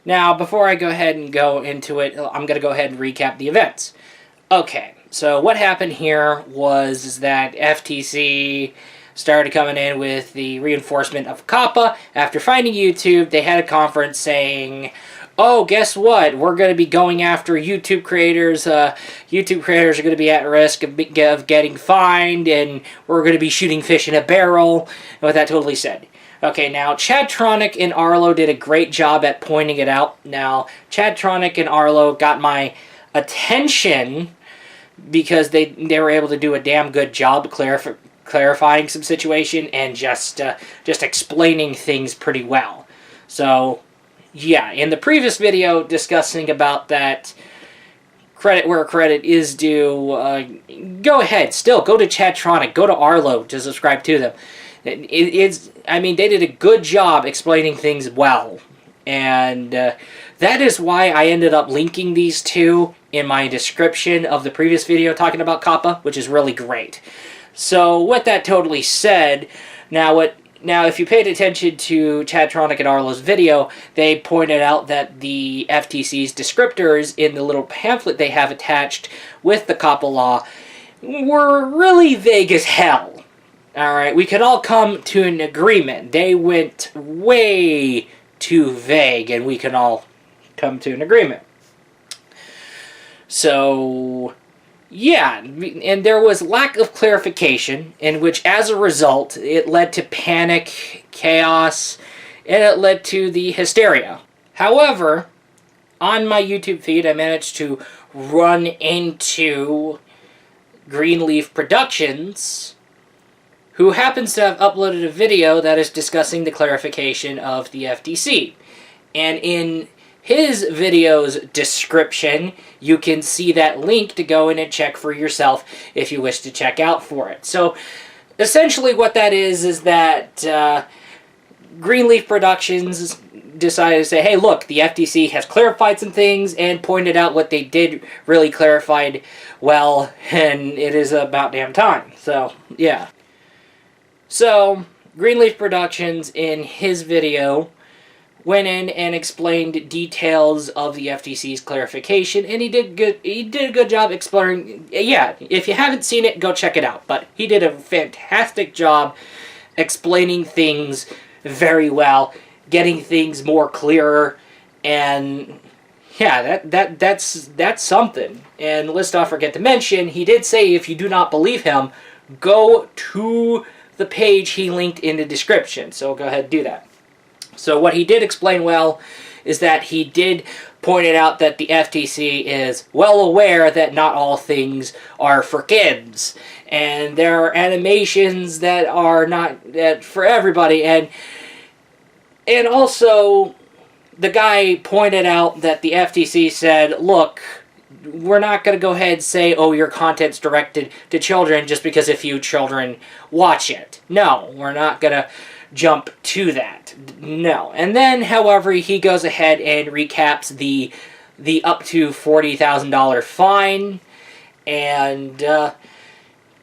Now, before I go ahead and go into it, I'm going to go ahead and recap the events. Okay, so what happened here was that FTC started coming in with the reinforcement of COPPA. After finding YouTube, they had a conference saying, oh, guess what? We're going to be going after YouTube creators. YouTube creators are going to be at risk of getting fined, and we're going to be shooting fish in a barrel. And what that totally said. Okay, now, Chadtronic and Arlo did a great job at pointing it out. Now, Chadtronic and Arlo got my attention because they were able to do a damn good job clarifying some situation and just explaining things pretty well. So, yeah, in the previous video discussing about that credit where credit is due, go ahead, still, go to Chadtronic, go to Arlo to subscribe to them. I mean, they did a good job explaining things well. And that is why I ended up linking these two in my description of the previous video talking about COPPA, which is really great. So, with that totally said, now if you paid attention to Chadtronic and Arlo's video, they pointed out that the FTC's descriptors in the little pamphlet they have attached with the COPPA law were really vague as hell. Alright, we could all come to an agreement. They went way too vague, and we can all come to an agreement. So, yeah, and there was lack of clarification, in which, as a result, it led to panic, chaos, and it led to the hysteria. However, on my YouTube feed, I managed to run into Greenleaf Productions, who happens to have uploaded a video that is discussing the clarification of the FTC. And in his video's description, you can see that link to go in and check for yourself if you wish to check out for it. So, essentially what that is that Greenleaf Productions decided to say, hey, look, the FTC has clarified some things and pointed out what they did really clarified well, and it is about damn time. So, yeah. So, Greenleaf Productions, in his video, went in and explained details of the FTC's clarification, and he did a good job explaining. Yeah, if you haven't seen it, go check it out. But he did a fantastic job explaining things very well, getting things more clearer, and yeah, that's something. And let's not forget to mention, he did say if you do not believe him, go to the page he linked in the description. So go ahead and do that. So what he did explain well is that he did point it out that the FTC is well aware that not all things are for kids, and there are animations that are not for everybody, and also the guy pointed out that the FTC said, look, we're not going to go ahead and say, oh, your content's directed to children just because a few children watch it. No, we're not going to jump to that. No. And then, however, he goes ahead and recaps the up to $40,000 fine, and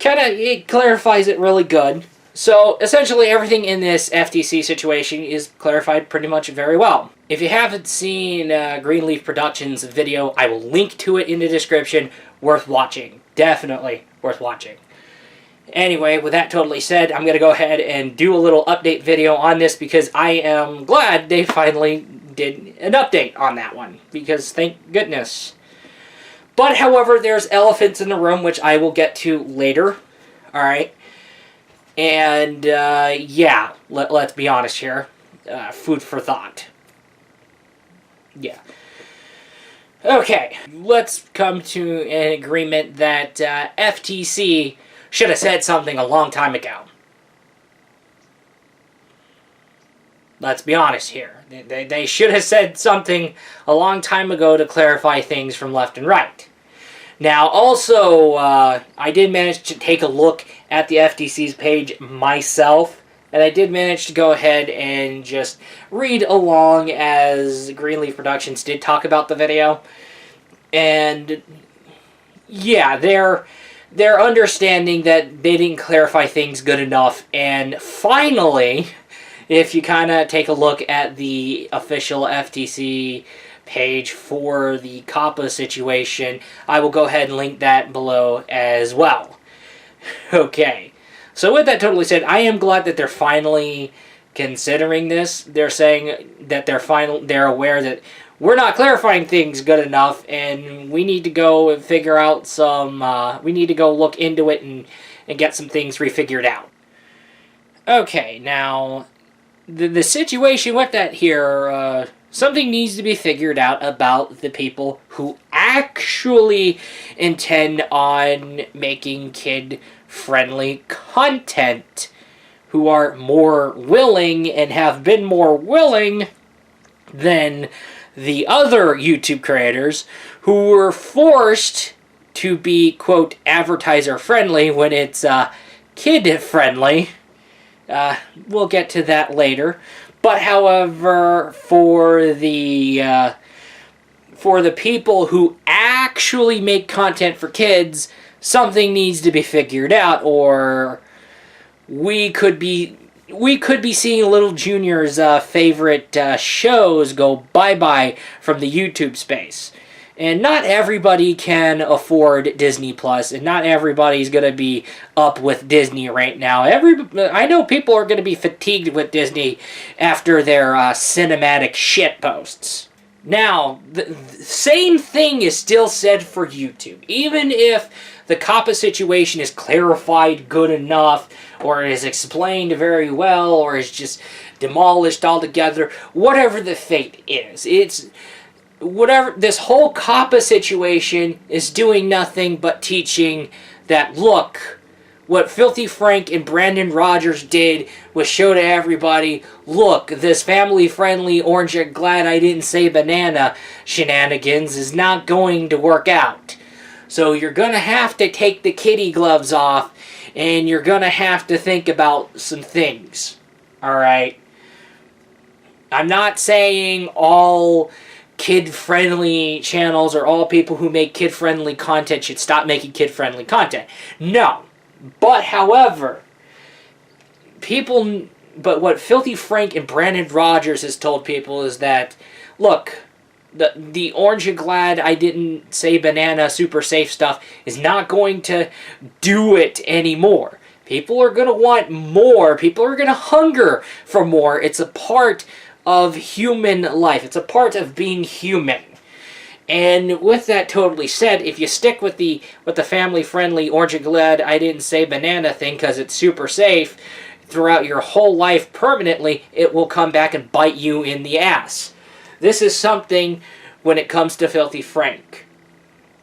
it clarifies it really good. So, essentially, everything in this FTC situation is clarified pretty much very well. If you haven't seen Greenleaf Productions' video, I will link to it in the description. Worth watching. Definitely worth watching. Anyway, with that totally said, I'm going to go ahead and do a little update video on this because I am glad they finally did an update on that one. Because, thank goodness. But, however, there's elephants in the room, which I will get to later. Alright? And, yeah, let's be honest here. Food for thought. Yeah. Okay, let's come to an agreement that FTC should have said something a long time ago. Let's be honest here. They should have said something a long time ago to clarify things from left and right. Now, also, I did manage to take a look at the FTC's page myself, and I did manage to go ahead and just read along as Greenleaf Productions did talk about the video. And, yeah, they're understanding that they didn't clarify things good enough, and finally, if you kind of take a look at the official FTC page for the COPPA situation, I will go ahead and link that below as well. Okay, so with that totally said, I am glad that they're finally considering this. They're saying that they're aware that we're not clarifying things good enough, and we need to go and figure out some, we need to go look into it and get some things refigured out. Okay, now, the situation with that here, something needs to be figured out about the people who actually intend on making kid-friendly content, who are more willing and have been more willing than the other YouTube creators who were forced to be, quote, advertiser-friendly when it's kid-friendly. We'll get to that later. But however, for the people who actually make content for kids, something needs to be figured out, or we could be seeing Little Junior's favorite shows go bye-bye from the YouTube space. And not everybody can afford Disney Plus, and not everybody's going to be up with Disney right now. I know people are going to be fatigued with Disney after their cinematic shit posts. Now, the same thing is still said for YouTube. Even if the COPPA situation is clarified good enough, or is explained very well, or is just demolished altogether, whatever the fate is, whatever, this whole COPPA situation is doing nothing but teaching that, look, what Filthy Frank and Brandon Rogers did was show to everybody, look, this family-friendly orange glad I didn't say banana shenanigans is not going to work out. So you're going to have to take the kitty gloves off, and you're going to have to think about some things. Alright? I'm not saying all kid-friendly channels or all people who make kid-friendly content should stop making kid-friendly content. No. But, however, but what Filthy Frank and Brandon Rogers has told people is that, look, the orange and glad I didn't say banana super safe stuff is not going to do it anymore. People are going to want more. People are going to hunger for more. It's a part of human life. It's a part of being human. And with that totally said, if you stick with the family-friendly orange and glad I didn't say banana thing because it's super safe throughout your whole life permanently, it will come back and bite you in the ass. This is something when it comes to Filthy Frank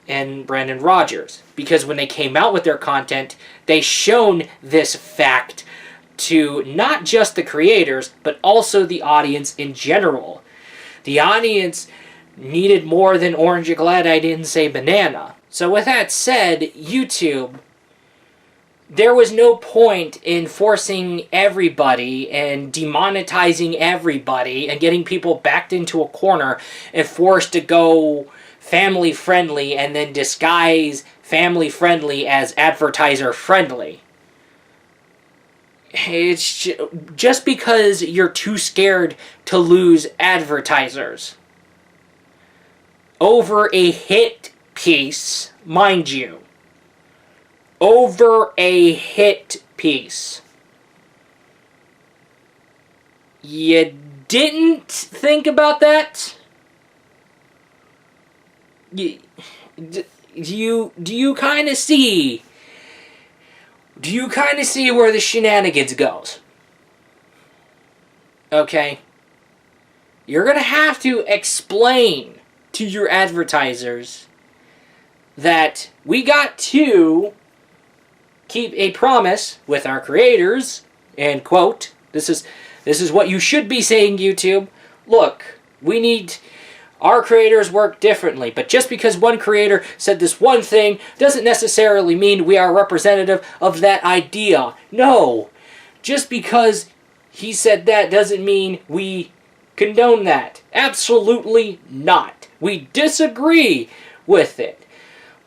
and Brandon Rogers, because when they came out with their content, they shown this fact to not just the creators, but also the audience in general. The audience needed more than orange and glad I didn't say banana. So with that said, YouTube, there was no point in forcing everybody and demonetizing everybody and getting people backed into a corner and forced to go family-friendly and then disguise family-friendly as advertiser-friendly. It's just because you're too scared to lose advertisers over a hit piece, mind you. Over a hit piece. You didn't think about that? Do you kind of see? Do you kind of see where the shenanigans goes? Okay? You're going to have to explain to your advertisers that we got to keep a promise with our creators, and quote, this is what you should be saying, YouTube. Look, our creators work differently, but just because one creator said this one thing doesn't necessarily mean we are representative of that idea. No, just because he said that doesn't mean we condone that. Absolutely not. We disagree with it.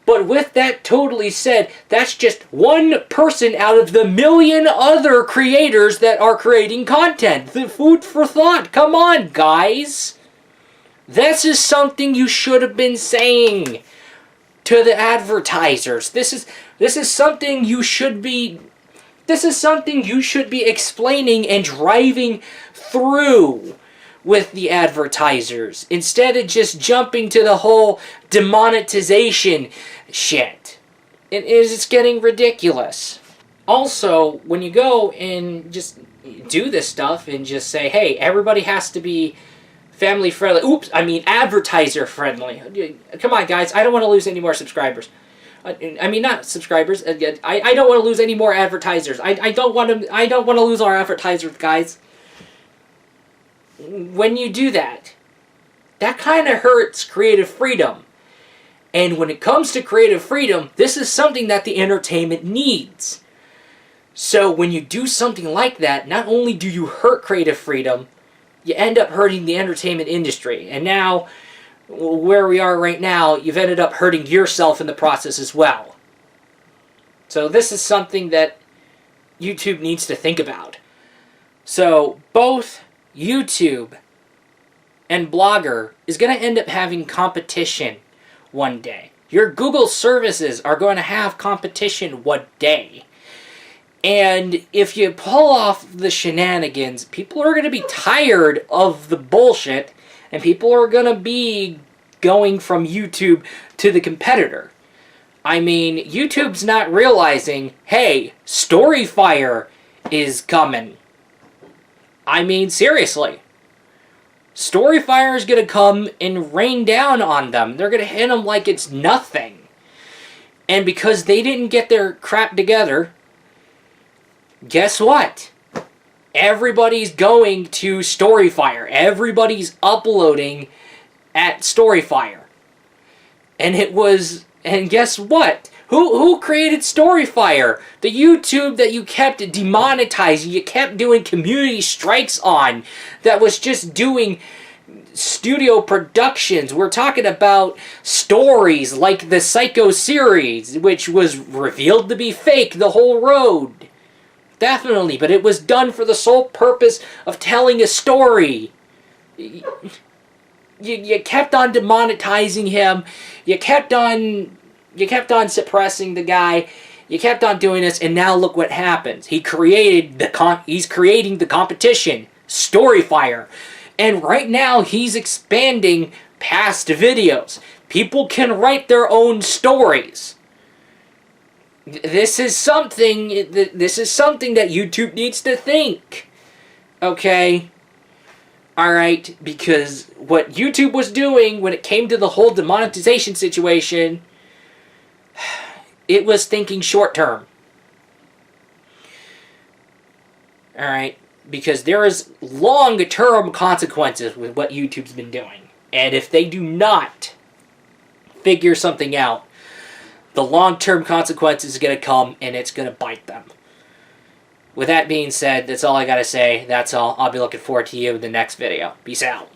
But with that totally said, that's just one person out of the million other creators that are creating content. The food for thought. Come on, guys. This is something you should have been saying to the advertisers. This is something you should be explaining and driving through with the advertisers, instead of just jumping to the whole demonetization shit. It's getting ridiculous. Also, when you go and just do this stuff and just say, hey, everybody has to be family friendly. Oops, I mean advertiser friendly. Come on, guys, I don't want to lose any more subscribers. I mean, not subscribers. I don't want to lose any more advertisers. I don't want to lose our advertisers, guys. When you do that, that kind of hurts creative freedom. And when it comes to creative freedom, this is something that the entertainment needs. So when you do something like that, not only do you hurt creative freedom, you end up hurting the entertainment industry. And now, where we are right now, you've ended up hurting yourself in the process as well. So this is something that YouTube needs to think about. So both YouTube and Blogger is going to end up having competition one day. Your Google services are going to have competition one day. And if you pull off the shenanigans, people are going to be tired of the bullshit, and people are going to be going from YouTube to the competitor. I mean, YouTube's not realizing, hey, Storyfire is coming. I mean, seriously. Storyfire is going to come and rain down on them. They're going to hit them like it's nothing. And because they didn't get their crap together, guess what? Everybody's going to Storyfire. Everybody's uploading at Storyfire. And guess what? Who created Storyfire? The YouTube that you kept demonetizing, you kept doing community strikes on, that was just doing studio productions. We're talking about stories like the Psycho series, which was revealed to be fake the whole road. Definitely, but it was done for the sole purpose of telling a story. You kept on demonetizing him. You kept on suppressing the guy. You kept on doing this, and now look what happens. He's creating the competition, Storyfire. And right now, he's expanding past videos. People can write their own stories. This is something that YouTube needs to think. Okay? Alright, because what YouTube was doing when it came to the whole demonetization situation, it was thinking short term. Alright? Because there is long-term consequences with what YouTube's been doing. And if they do not figure something out, the long-term consequences is going to come, and it's going to bite them. With that being said, that's all I got to say. That's all. I'll be looking forward to you in the next video. Peace out.